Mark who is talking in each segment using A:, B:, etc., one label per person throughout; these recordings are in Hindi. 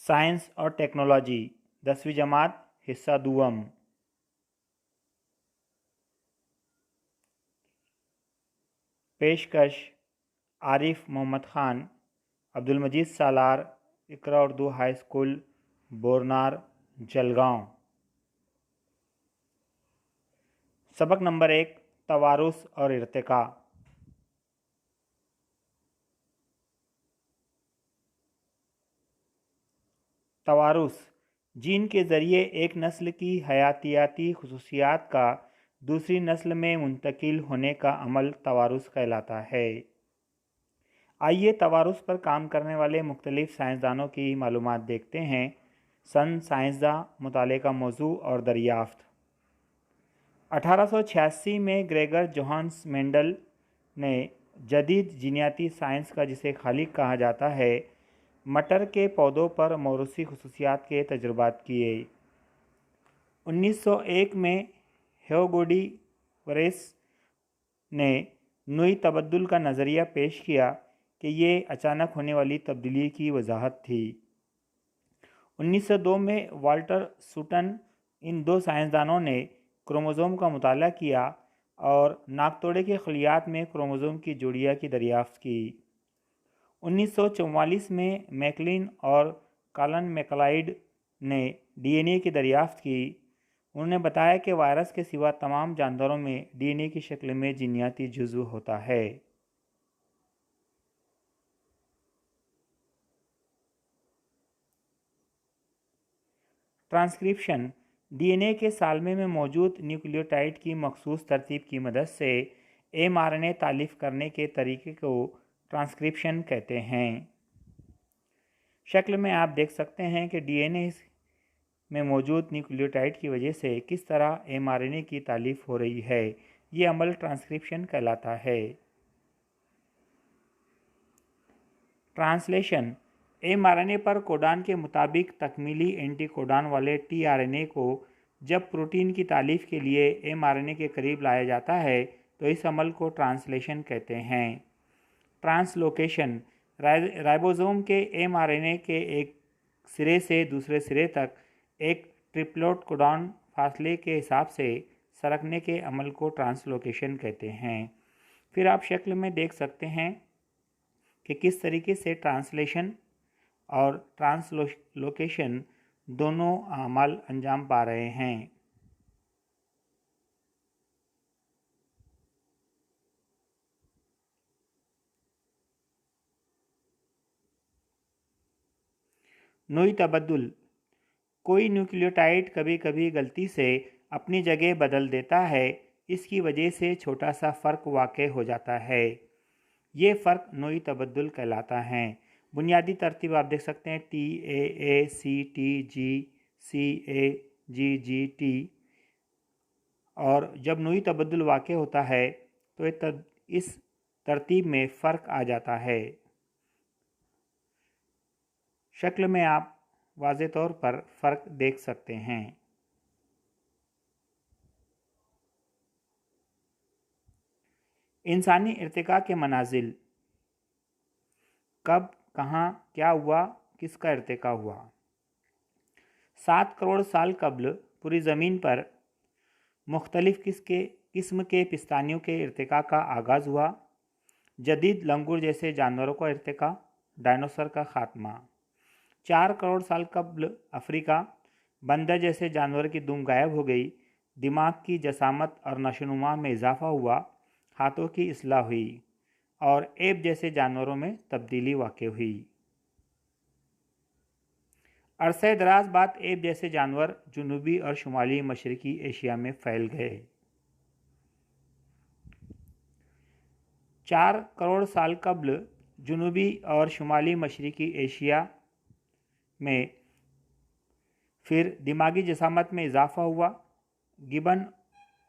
A: साइंस और टेक्नोलॉजी 10वीं जमात हिस्सा दुवम। पेशकश आरिफ मोहम्मद ख़ान, अब्दुल मजीद सालार, इकरा उर्दू हाई स्कूल, बोरनार, जलगांव। सबक नंबर 1, तवारुस और इर्तिका। तवारुस जीन के ज़रिए एक नस्ल की हयातियाती खुसूसियात का दूसरी नस्ल में मुंतकिल होने का अमल तवारुस कहलाता है। आइए तवारुस पर काम करने वाले मुख्तलिफ साइंसदानों की मालूमात देखते हैं। सन, साइंसदां, मुताले का मौजू और दरियाफ्त। 1886 में ग्रेगर जोहान्स मेंडल ने जदीद जीनियाती साइंस का, जिसे खालिक कहा जाता है, मटर के पौधों पर मौरूसी खुसूसियात के तजुर्बात किए। 1901 में हेओगोडी वरेस ने नूई तबद्दुल का नज़रिया पेश किया कि ये अचानक होने वाली तब्दीली की वजाहत थी। 1902 में वाल्टर सूटन, इन दो साइंसदानों ने क्रोमोसोम का मुताला किया और नाकतोड़े के खलियात में क्रोमोसोम की जोड़िया की दरियाफ्त की। 1944 में मैकलिन और कॉलन मैकलाइड ने डीएनए की दरियाफ्त की। उन्होंने बताया कि वायरस के सिवा तमाम जानवरों में डीएनए की शक्ल में जीनियाती जुज़्व होता है। ट्रांसक्रिप्शन डीएनए के सालमे में मौजूद न्यूक्लियोटाइड की मखसूस तरतीब की मदद से एमआरएनए तालीफ करने के तरीके को ट्रांसक्रिप्शन कहते हैं। शक्ल में आप देख सकते हैं कि डीएनए में मौजूद न्यूक्लियोटाइड की वजह से किस तरह एमआरएनए की तालीफ हो रही है। ये अमल ट्रांसक्रिप्शन कहलाता है। ट्रांसलेशन एमआरएनए पर कोडान के मुताबिक तकमीली एंटीकोडान वाले टीआरएनए को जब प्रोटीन की तालीफ के लिए एमआरएनए के करीब लाया जाता है तो इस अमल को ट्रांसलेशन कहते हैं। ट्रांसलोकेशन राइबोसोम के एमआरएनए के एक सिरे से दूसरे सिरे तक एक ट्रिप्लोट कोडॉन फासले के हिसाब से सरकने के अमल को ट्रांसलोकेशन कहते हैं। फिर आप शक्ल में देख सकते हैं कि किस तरीके से ट्रांसलेशन और ट्रांसलोकेशन दोनों अमल अंजाम पा रहे हैं। नोई तबद्दुल कोई न्यूक्लियोटाइड कभी कभी गलती से अपनी जगह बदल देता है। इसकी वजह से छोटा सा फ़र्क वाक़ हो जाता है। ये फ़र्क नोई तबद्दुल कहलाता है। बुनियादी तरतीब आप देख सकते हैं, TAACTGCAGGT। और जब नोई तबद्दुल वाक़ होता है तो इस तरतीब में फ़र्क आ जाता है। शक्ल में आप वाज़े तौर पर फ़र्क देख सकते हैं। इंसानी इर्तिका के मनाजिल। कब, कहाँ, क्या हुआ, किसका इर्तिका हुआ। 7 करोड़ साल कबल पूरी ज़मीन पर मुख्तलिफ़ किस्म के पिस्तानियों के इर्तिका का आगाज़ हुआ। जदीद लंगूर जैसे जानवरों का इर्तिका, डायनासोर का ख़ात्मा। 4 करोड़ साल कबल अफ्रीका, बंदर जैसे जानवर की दुम गायब हो गई। दिमाग की जसामत और नशोनुमा में इजाफा हुआ। हाथों की इस्लाह हुई और एब जैसे जानवरों में तब्दीली वाक़ हुई। अरसे दराज बाद एब जैसे जानवर जुनूबी और शुमाली मशरकी एशिया में फैल गए। 4 करोड़ साल कबल जुनूबी और शुमाली मशरकी एशिया में फिर दिमागी जसामत में इजाफा हुआ। गिबन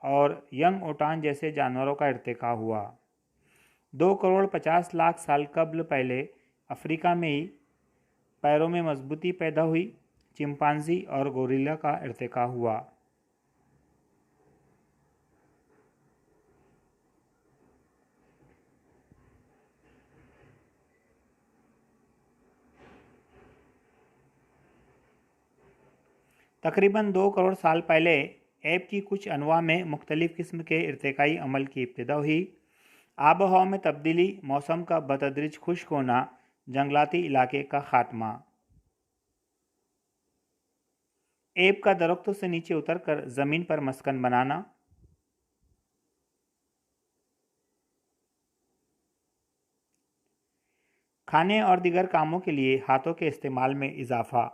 A: और यंग ओटान जैसे जानवरों का इर्तिका हुआ। 2 करोड़ 50 लाख साल कबल पहले अफ्रीका में ही पैरों में मजबूती पैदा हुई। चिंपांजी और गोरिल्ला का इर्तिका हुआ। तकरीबन 2 करोड़ साल पहले ऐप की कुछ अनवा में मुख्तलिफ़ किस्म के इर्तिकाई अमल की इब्तिदा हुई। आब हवा में तब्दीली, मौसम का बतदरीज खुश्क होना, जंगलाती इलाके का खात्मा। ऐप का दरख्तों से नीचे उतरकर ज़मीन पर मस्कन बनाना। खाने और दीगर कामों के लिए हाथों के इस्तेमाल में इजाफा।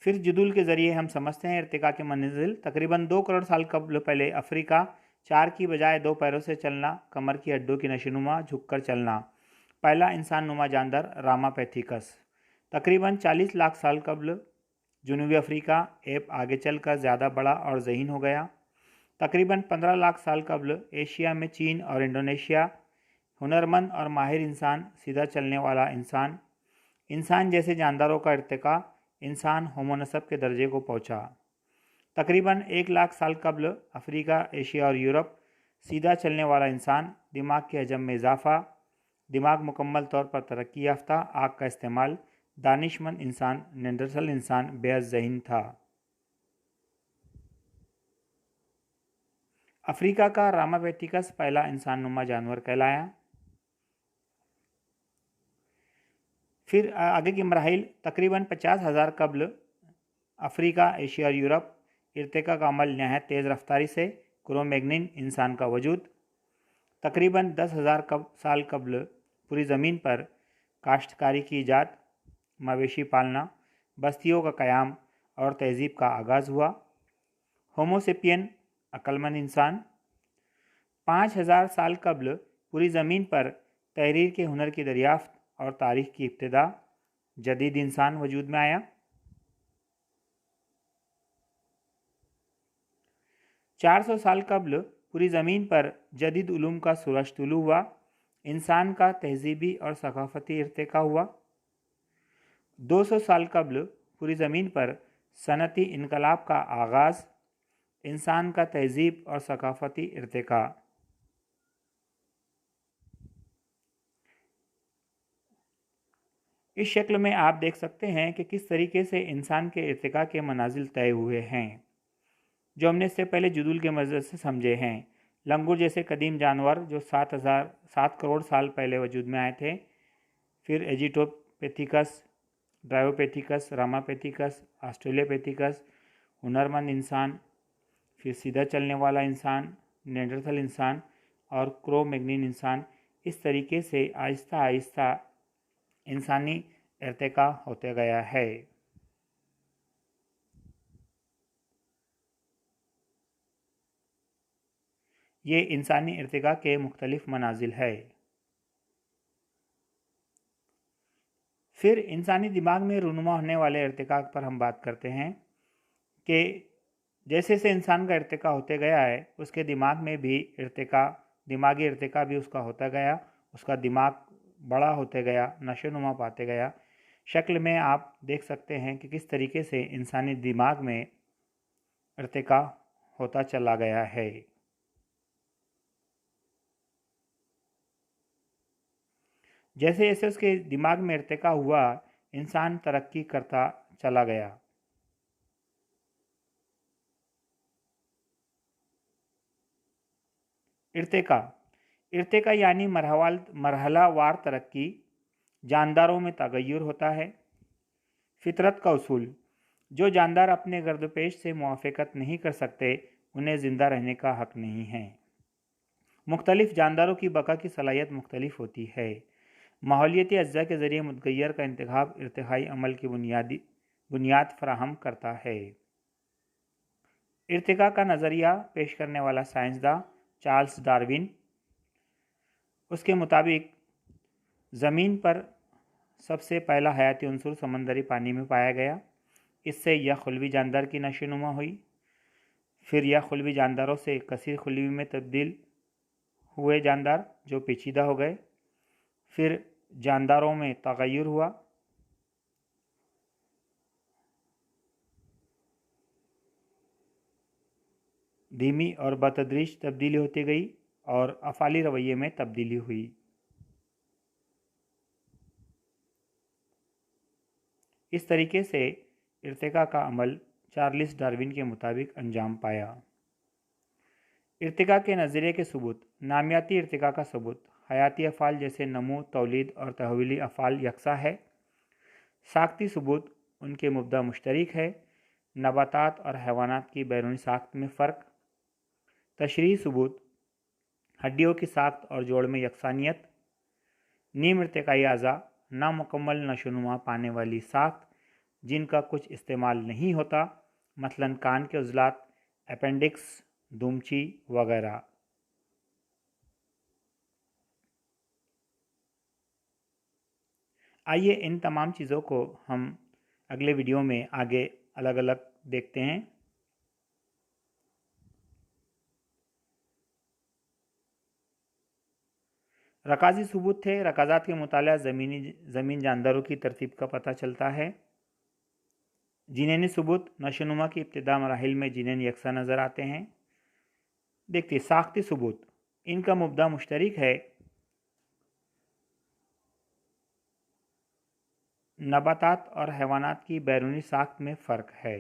A: फिर जदूल के ज़रिए हम समझते हैं इर्तिका की मंजिल। तकरीबन 2 करोड़ साल कबल पहले अफ्रीका, 4 की बजाय 2 पैरों से चलना, कमर की हड्डियों की नशोनुमा, झुककर चलना। पहला इंसान नुमा जानदार रामापैथिकस। तकरीबन 40 लाख साल कबल जनूबी अफ्रीका, ऐप आगे चलकर ज़्यादा बड़ा और ज़हीन हो गया। तकरीबन 15 लाख साल कबल एशिया में चीन और इंडोनेशिया, हुनरमंद और माहिर इंसान, सीधा चलने वाला इंसान। इंसान जैसे जानदारों का इर्तिका इंसान होमोनसब के दर्जे को पहुंचा। तकरीबन 1 लाख साल कबल अफ्रीका, एशिया और यूरोप, सीधा चलने वाला इंसान, दिमाग के हजम में इजाफा, दिमाग मुकम्मल तौर पर तरक्की याफ्ता, आग का इस्तेमाल, दानिशमंद इंसान, नेंडरथल इंसान बेहद ज़हीन था। अफ्रीका का रामापैथिकस पहला इंसान नुमा जानवर कहलाया। फिर आगे की मराहिल, तकरीबन 50,000 कबल अफ्रीका, एशिया और यूरोप, इर्तिका का अमल नहायत तेज़ रफ्तारी से, क्रोमैग्निन इंसान का वजूद। तकरीबन 10,000 साल कबल पूरी ज़मीन पर काश्तकारी की ईजाद, मवेशी पालना, बस्तियों का क़याम और तहज़ीब का आगाज़ हुआ। होमोसेपियन अक्लमंद इंसान। 5,000 साल कबल पूरी ज़मीन पर तहरीर के हुनर की दरियाफ्त और तारीख़ की इब्तिदा, जदीद इंसान वजूद में आया। 400 साल कबल पूरी ज़मीन पर जदीद उलूम का सूरज तुलू हुआ, इंसान का तहज़ीबी और सकाफ़ती इर्तिका हुआ। 200 साल कबल पूरी ज़मीन पर सनती इनकलाब का आगाज़, इंसान का तहज़ीब और सकाफ़ती इर्तिका। इस शक्ल में आप देख सकते हैं कि किस तरीके से इंसान के इर्तिका के मनाजिल तय हुए हैं, जो हमने इससे पहले जदूल के मज़र से समझे हैं। लंगूर जैसे कदीम जानवर जो 7 करोड़ साल पहले वजूद में आए थे। फिर एजिटोपैथिकस, ड्रायोपैथिकस, रामापैथिकस, ऑस्ट्रेलियोपैथिकस, हुनरमंद इंसान, फिर सीधा चलने वाला इंसान, नेंडरथल इंसान और क्रो-मैग्नियन इंसान। इस तरीके से आहिस्ता आहिस्ता इंसानी इर्तिका होते गया है। ये इंसानी इर्तिका के मुख्तलिफ मनाजिल है। फिर इंसानी दिमाग में रूनुमा होने वाले इर्तिका पर हम बात करते हैं कि जैसे जैसे इंसान का इर्तिका होते गया है, उसके दिमाग में भी दिमागी इर्तिका भी उसका होता गया, उसका दिमाग बड़ा होते गया, नशोनुमा पाते गया। शक्ल में आप देख सकते हैं कि किस तरीके से इंसानी दिमाग में इर्तिका होता चला गया है। जैसे जैसे उसके दिमाग में इर्तिका हुआ, इंसान तरक्की करता चला गया। इर्तिका इर्तिका यानी मरहलावार तरक्की, जानदारों में तगय्युर होता है। फितरत का उसूल, जो जानदार अपने गर्दपेश से मुआफ़क़त नहीं कर सकते, उन्हें ज़िंदा रहने का हक़ नहीं है। मुख्तलिफ़ जानदारों की बका की सलाहियत मुख्तलिफ होती है। माहौलियती अज्जा के ज़रिए मुतगैर का इंतखाब इर्तिकाई अमल की बुनियाद फराहम करता है। इर्तिका का नज़रिया पेश करने वाला साइंसदान चार्ल्स डार्विन, उसके मुताबिक ज़मीन पर सबसे पहला हयाती उन्सुर समंदरी पानी में पाया गया। इससे यह खुलवी जानदार की नशोनुमा हुई। फिर यह खुलवी जानदारों से कसीर खुलवी में तब्दील हुए जानदार जो पेचीदा हो गए। फिर जानदारों में तगय्युर हुआ। धीमी और बतदरीज तब्दीली होती गई और अफ़ाली रवैये में तब्दीली हुई। इस तरीके से इर्तिका का अमल चार्ल्स डार्विन के मुताबिक अंजाम पाया। इर्तिका के नज़रिए के सबूत। नामियाती इर्तिका का सबूत। हयाती अफ़ाल जैसे नमू, तौलीद और तहवीली अफ़ाल यकसा है। साख्ती सबूत। उनके मुब्दा मुश्तरक है। नबातात और हैवानात की बैरूनी साख्त में फ़र्क। तशरीही सबूत। हड्डियों की साख्त और जोड़ में यकसानियत। नीम इर्तिकाई अज़ा नामुकम्मल नशोनुमा पाने वाली साख्त जिनका कुछ इस्तेमाल नहीं होता, मसलन कान के उज़लात, अपेंडिक्स, दुमची वगैरह। आइए इन तमाम चीज़ों को हम अगले वीडियो में आगे अलग अलग देखते हैं। रकाज़ी सबूत थे। रकाज़ात के मुताला ज़मीन जानदारों की तरतीब का पता चलता है। जिनैनी सबूत। नशोनुमा की इब्तिदा मराहिल में जिनैन यकसा नज़र आते हैं। देखिए साख्ती सबूत। इनका मुब्दा मुश्तरक है। नबातात और हैवानात की बैरूनी साख्त में फ़र्क है।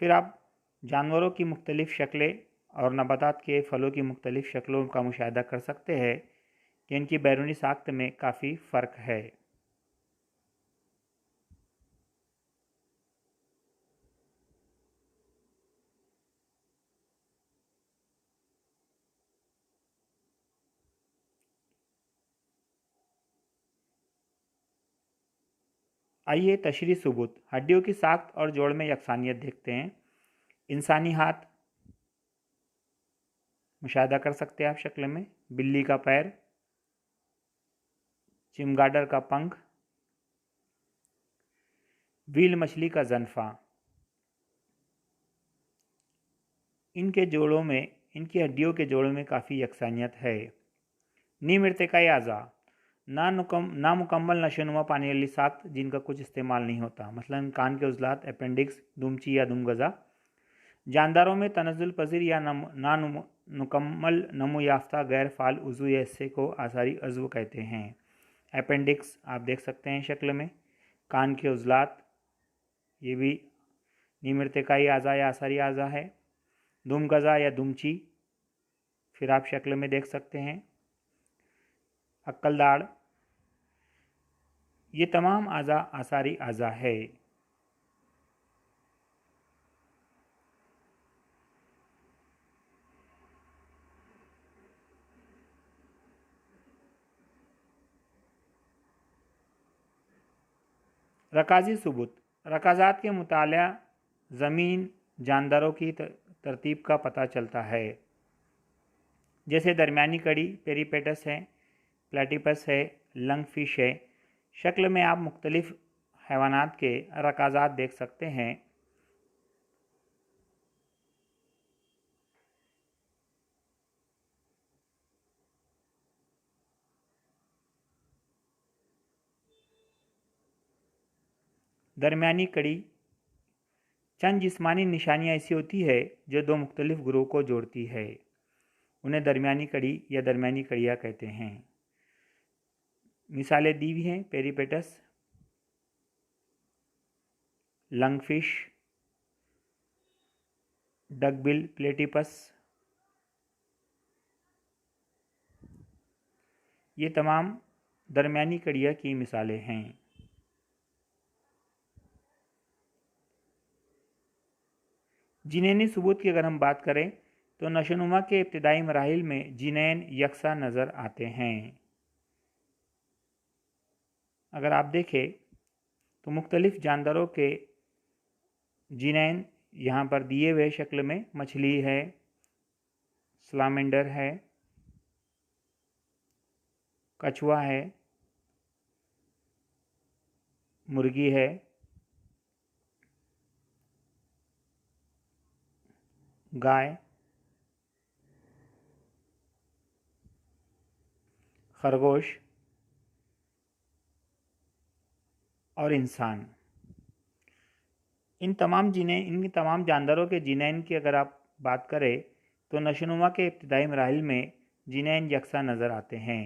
A: फिर आप जानवरों की मुख्तलिफ़ शक्लें और नबातात के फलों की मुख्तलिफ़ शक्लों का मुशाहिदा कर सकते हैं कि इनकी बैरूनी साख्त में काफ़ी फ़र्क है। आइए तशरीह सबूत। हड्डियों की साख्त और जोड़ में यकसानियत देखते हैं। इंसानी हाथ मुशाहिदा कर सकते हैं आप शक्ल में। बिल्ली का पैर, चिमगाडर का पंख, व्हील मछली का जन्फा। इनकी हड्डियों के जोड़ों में काफ़ी यकसानियत है। नीम इर्तिकाई अज़ा नामुकम्मल नशोनुमा पानी वाली साख्त जिनका कुछ इस्तेमाल नहीं होता, मसलन कान के उज़लात, अपेंडिक्स, दुमची या दुमगज़ा। जानदारों में तनज़ुल पज़ीर या नामुकम्मल नमो याफ्ता गैर फ़ाल उज़ू या हिस्से को आसारी अज़्व कहते हैं। अपेंडिक्स आप देख सकते हैं शक्ल में। कान के उज़लात, ये भी नीम इर्तिकाई अज़ा या आसारी अज़ा है। दुमगज़ा या दुमची फिर आप शक्ल में देख सकते हैं। अक्कलदाड़, ये तमाम अज़ा आसारी अज़ा है। रकाज़ी सबूत। रकाज़ात के मुताला ज़मीन जानदारों की तरतीब का पता चलता है, जैसे दरमियानी कड़ी पेरीपेटस है, प्लेटिपस है, लंगफिश है। शक्ल में आप मुख्तलिफ़ हैवानात के रकाज़ात देख सकते हैं। दरमियानी कड़ी चंद जिस्मानी निशानियाँ ऐसी होती है जो दो मुख्तलिफ़ ग्रोह को जोड़ती है, उन्हें दरमियानी कड़ी या दरमियानी कड़ियाँ कहते हैं। मिसालें दी हुई हैं पेरीपेटस, लंगफिश, डकबिल प्लेटिपस। ये तमाम दरमियानी कड़ियाँ की मिसालें हैं। जिनैनी सबूत की अगर हम बात करें तो नशोनुमा के इब्तिदाई मराहिल में जिनैन यकसा नज़र आते हैं। अगर आप देखें तो मुख्तलिफ़ जानदारों के जिनैन यहाँ पर दिए हुए शक्ल में मछली है, सलामेंडर है, कछुआ है, मुर्गी है, गाय, खरगोश और इंसान। इन तमाम जानदारों के जिनैन की अगर आप बात करें तो नशोनुमा के इब्तिदाई मराहिल में जिनैन यकसा नज़र आते हैं।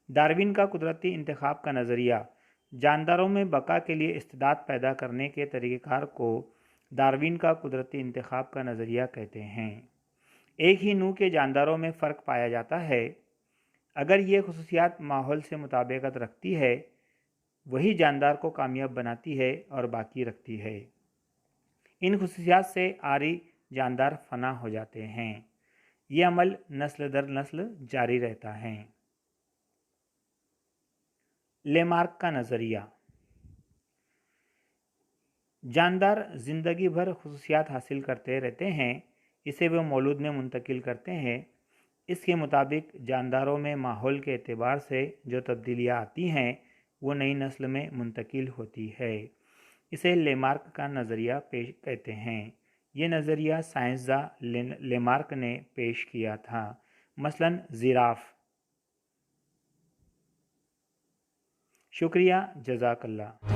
A: डार्विन का कुदरती इंतखाब का नज़रिया। जानदारों में बका के लिए इस्तेदाद पैदा करने के तरीक़ेकार को डार्विन का कुदरती इंतखाब का नज़रिया कहते हैं। एक ही नूह के जानदारों में फ़र्क पाया जाता है। अगर ये खसूसियात माहौल से मुताबिकत रखती है, वही जानदार को कामयाब बनाती है और बाकी रखती है। इन खसूसियात से आरी जानदार फना हो जाते हैं। ये अमल नस्ल दर नस्ल जारी रहता है। लेमार्क का नज़रिया। जानदार ज़िंदगी भर खसूसियात हासिल करते रहते हैं, इसे वे मौलूद में मुंतकिल करते हैं। इसके मुताबिक जानदारों में माहौल के एतबार से जो तब्दीलियाँ आती हैं वो नई नस्ल में मुंतकिल होती है। इसे लेमार्क का नज़रिया पेश कहते हैं। ये नज़रिया साइंसदान लेमार्क ने पेश किया था। मसलन जिराफ। शुक्रिया, जज़ाकल्लाह।